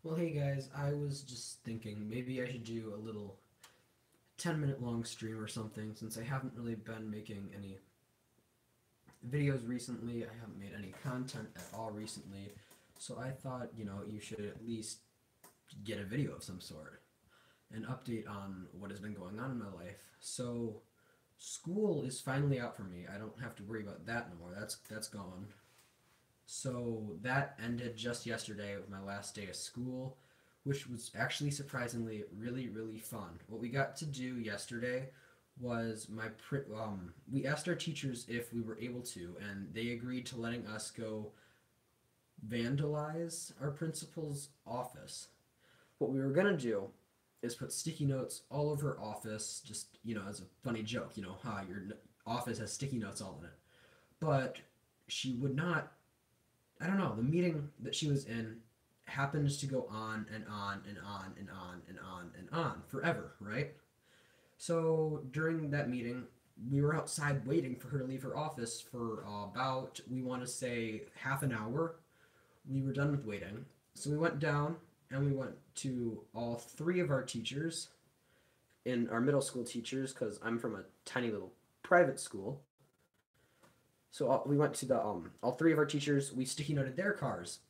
Well, hey guys, I was just thinking maybe I should do a little 10-minute long stream or something since I haven't really been making any videos recently. I haven't made any content at all recently. So I thought, you should at least get a video of some sort, an update on what has been going on in my life. So school is finally out for me. I don't have to worry about that no more. That's gone. So that ended just yesterday with my last day of school, which was actually surprisingly really, really fun. What we got to do yesterday was we asked our teachers if we were able to, and they agreed to letting us go vandalize our principal's office. What we were gonna do is put sticky notes all over her office, just as a funny joke. Your office has sticky notes all in it. But she would not. I don't know. The meeting that she was in happened to go on and on and on and on and on and on forever, right? So during that meeting, we were outside waiting for her to leave her office for about, we want to say, half an hour. We were done with waiting. So we went down and we went to all three of our teachers, in our middle school teachers, because I'm from a tiny little private school. So we went to the all three of our teachers. We sticky noted their cars,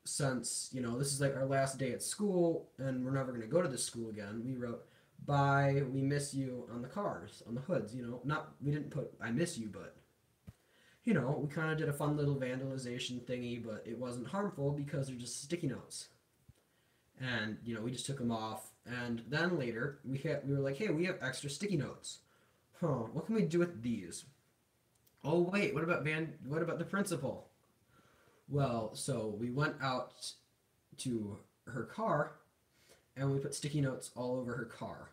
since this is like our last day at school and we're never going to go to this school again. We wrote "Bye, we miss you" on the cars, on the hoods. Not, we didn't put "I miss you," but we kind of did a fun little vandalization thingy, but it wasn't harmful because they're just sticky notes. And we just took them off. And then later we were like, hey, we have extra sticky notes. Huh? What can we do with these? Oh wait, What about the principal? Well, so we went out to her car and we put sticky notes all over her car.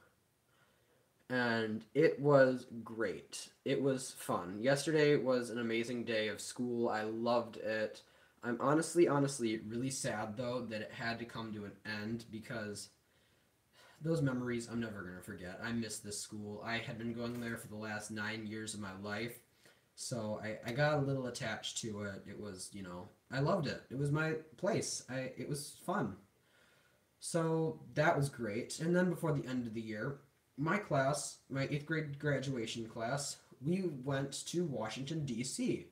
And it was great. It was fun. Yesterday was an amazing day of school. I loved it. I'm honestly really sad though that it had to come to an end because those memories I'm never going to forget. I miss this school. I had been going there for the last 9 years of my life. So I got a little attached to it. It was, I loved it. It was my place. It was fun. So that was great. And then before the end of the year, my class, my eighth grade graduation class, we went to Washington, D.C.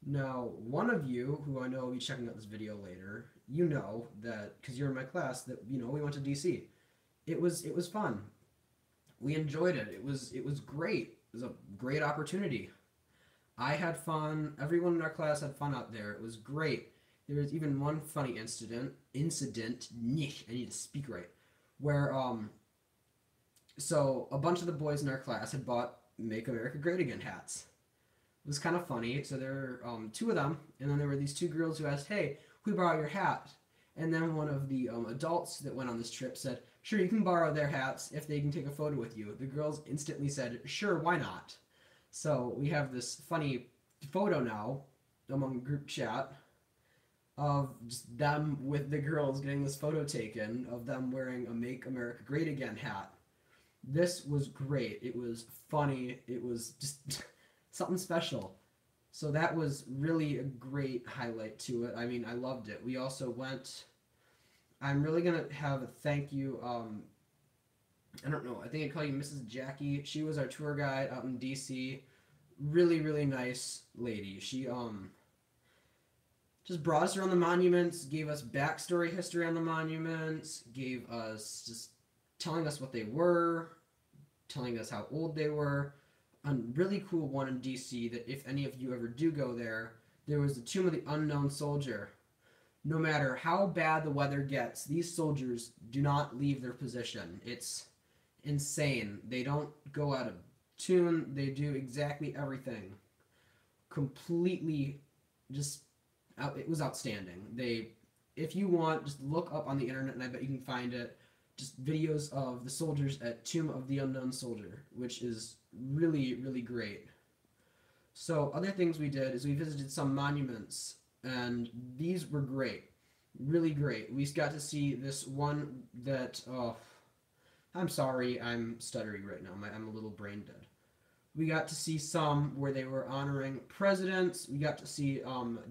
Now, one of you, who I know will be checking out this video later, you know that, because you're in my class, that, we went to D.C. It was fun. We enjoyed it. It was great. It was a great opportunity. I had fun. Everyone in our class had fun out there. It was great. There was even one funny incident. I need to speak right. Where so a bunch of the boys in our class had bought "Make America Great Again" hats. It was kind of funny. So there were two of them, and then there were these two girls who asked, "Hey, can we borrow your hat?" And then one of the adults that went on this trip said, "Sure, you can borrow their hats if they can take a photo with you." The girls instantly said, "Sure, why not?" So we have this funny photo now among group chat of just them with the girls getting this photo taken of them wearing a "Make America Great Again" hat. This was great. It was funny. It was just something special. So that was really a great highlight to it. I mean, I loved it. We also went. I'm really gonna have a thank you. I don't know. I think I call you Mrs. Jackie. She was our tour guide out in DC. Really, really nice lady. She just brought us around the monuments, gave us backstory history on the monuments, gave us just telling us what they were, telling us how old they were. A really cool one in DC that if any of you ever do go there, there was the Tomb of the Unknown Soldier. No matter how bad the weather gets, these soldiers do not leave their position. It's insane. They don't go out of tune. They do exactly everything. Completely just it was outstanding. If you want, just look up on the internet, and I bet you can find it. Just videos of the soldiers at Tomb of the Unknown Soldier, which is really, really great. So other things we did is we visited some monuments, and these were great, really great. We got to see this one that I'm sorry, I'm stuttering right now. I'm a little brain dead. We got to see some where they were honoring presidents. We got to see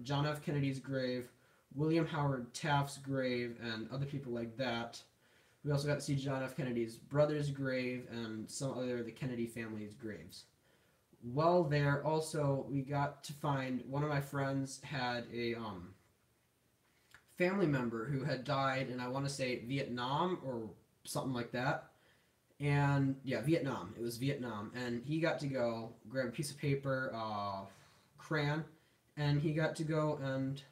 John F. Kennedy's grave, William Howard Taft's grave and other people like that. We also got to see John F. Kennedy's brother's grave and some other of the Kennedy family's graves. While there, also, we got to find one of my friends had a family member who had died in, I want to say, Vietnam or something like that. And yeah, Vietnam. It was Vietnam. And he got to go grab a piece of paper, crayon, and he got to go and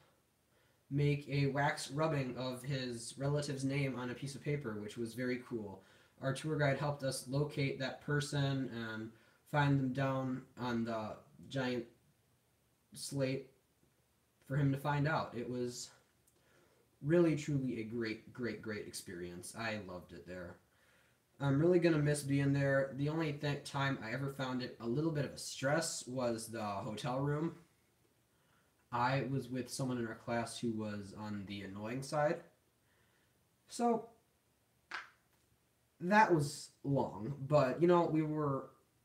make a wax rubbing of his relative's name on a piece of paper, which was very cool. Our tour guide helped us locate that person and find them down on the giant slate for him to find out. It was really, truly a great, great, great experience. I loved it there. I'm really gonna miss being there. The only time I ever found it a little bit of a stress was the hotel room. I was with someone in our class who was on the annoying side. So that was long, but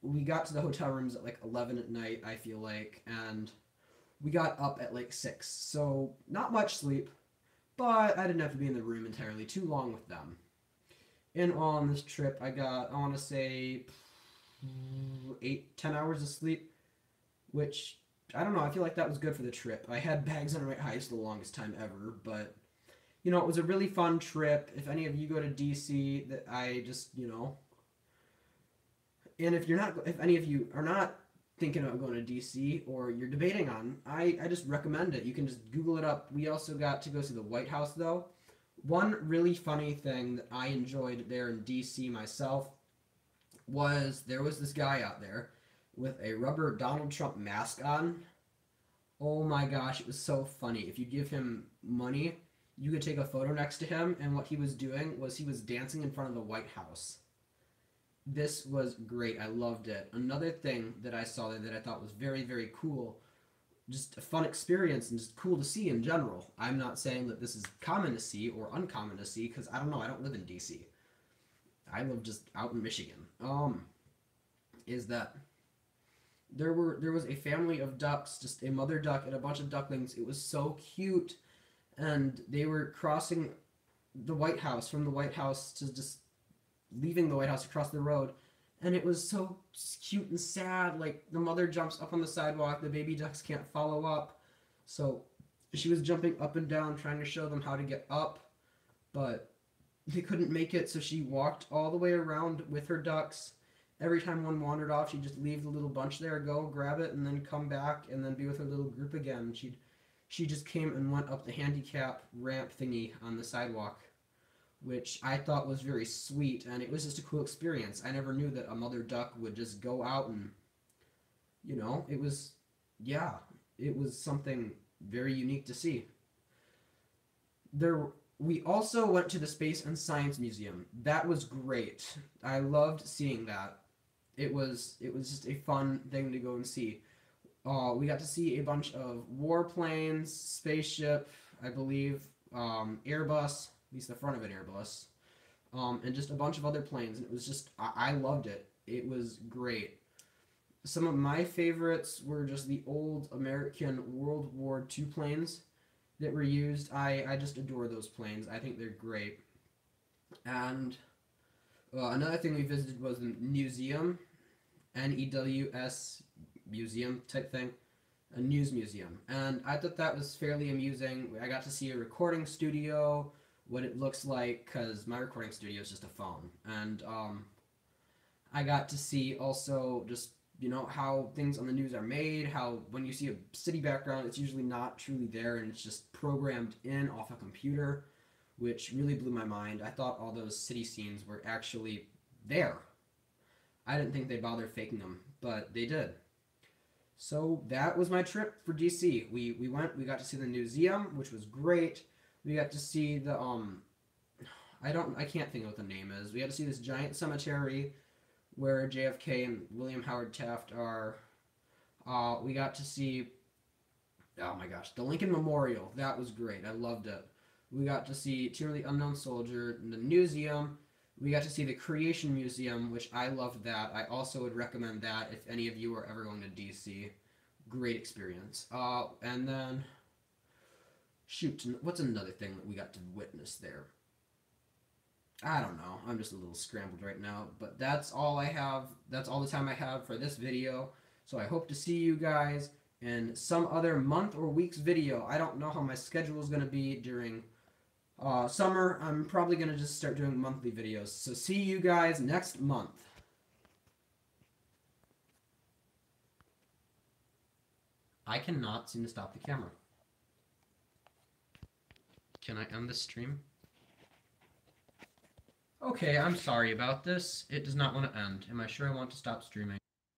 we got to the hotel rooms at like 11 at night, I feel like, and we got up at like 6. So not much sleep, but I didn't have to be in the room entirely too long with them. In all, on this trip, I got, I want to say, 8, 10 hours of sleep, which I don't know. I feel like that was good for the trip. I had bags under my eyes the longest time ever, but it was a really fun trip. If any of you go to DC, that I just and if any of you are not thinking about going to DC or you're debating on, I just recommend it. You can just Google it up. We also got to go see the White House though. One really funny thing that I enjoyed there in DC myself was there was this guy out there with a rubber Donald Trump mask on. Oh my gosh, it was so funny. If you give him money, you could take a photo next to him, and what he was doing was he was dancing in front of the White House. This was great. I loved it. Another thing that I saw there that I thought was very, very cool, just a fun experience and just cool to see in general. I'm not saying that this is common to see or uncommon to see because I don't know. I don't live in DC. I live just out in Michigan. Is that there was a family of ducks, just a mother duck and a bunch of ducklings. It was so cute, and they were crossing the White House from the White House to just leaving the White House across the road, and it was so cute and sad. Like the mother jumps up on the sidewalk, the baby ducks can't follow up, so she was jumping up and down trying to show them how to get up, but they couldn't make it, so she walked all the way around with her ducks. Every time one wandered off, she'd just leave the little bunch there, go grab it, and then come back and then be with her little group again. She just came and went up the handicap ramp thingy on the sidewalk, which I thought was very sweet, and it was just a cool experience. I never knew that a mother duck would just go out and, it was, yeah, it was something very unique to see. We also went to the Space and Science Museum. That was great. I loved seeing that. It was just a fun thing to go and see. We got to see a bunch of warplanes, spaceship, I believe, Airbus, at least the front of an Airbus, and just a bunch of other planes. And it was just, I loved it. It was great. Some of my favorites were just the old American World War II planes that were used. I just adore those planes. I think they're great. And another thing we visited was the museum, NEWS museum type thing, a news museum. And I thought that was fairly amusing. I got to see a recording studio, what it looks like, because my recording studio is just a phone. And I got to see also just how things on the news are made, how when you see a city background, it's usually not truly there and it's just programmed in off a computer, which really blew my mind. I thought all those city scenes were actually there. I didn't think they bothered faking them, but they did. So that was my trip for DC. We got to see the museum, which was great. We got to see the I can't think of what the name is. We got to see this giant cemetery where JFK and William Howard Taft are. We got to see, oh my gosh, the Lincoln Memorial. That was great. I loved it. We got to see Tomb of the Unknown Soldier, the museum. We got to see the Creation Museum, which I loved that. I also would recommend that if any of you are ever going to DC. Great experience. And then Shoot, what's another thing that we got to witness there? I don't know. I'm just a little scrambled right now, but that's all I have. That's all the time I have for this video. So I hope to see you guys in some other month or week's video. I don't know how my schedule is going to be during summer. I'm probably going to just start doing monthly videos. So see you guys next month. I cannot seem to stop the camera. Can I end the stream? Okay, I'm sorry about this. It does not want to end. Am I sure I want to stop streaming?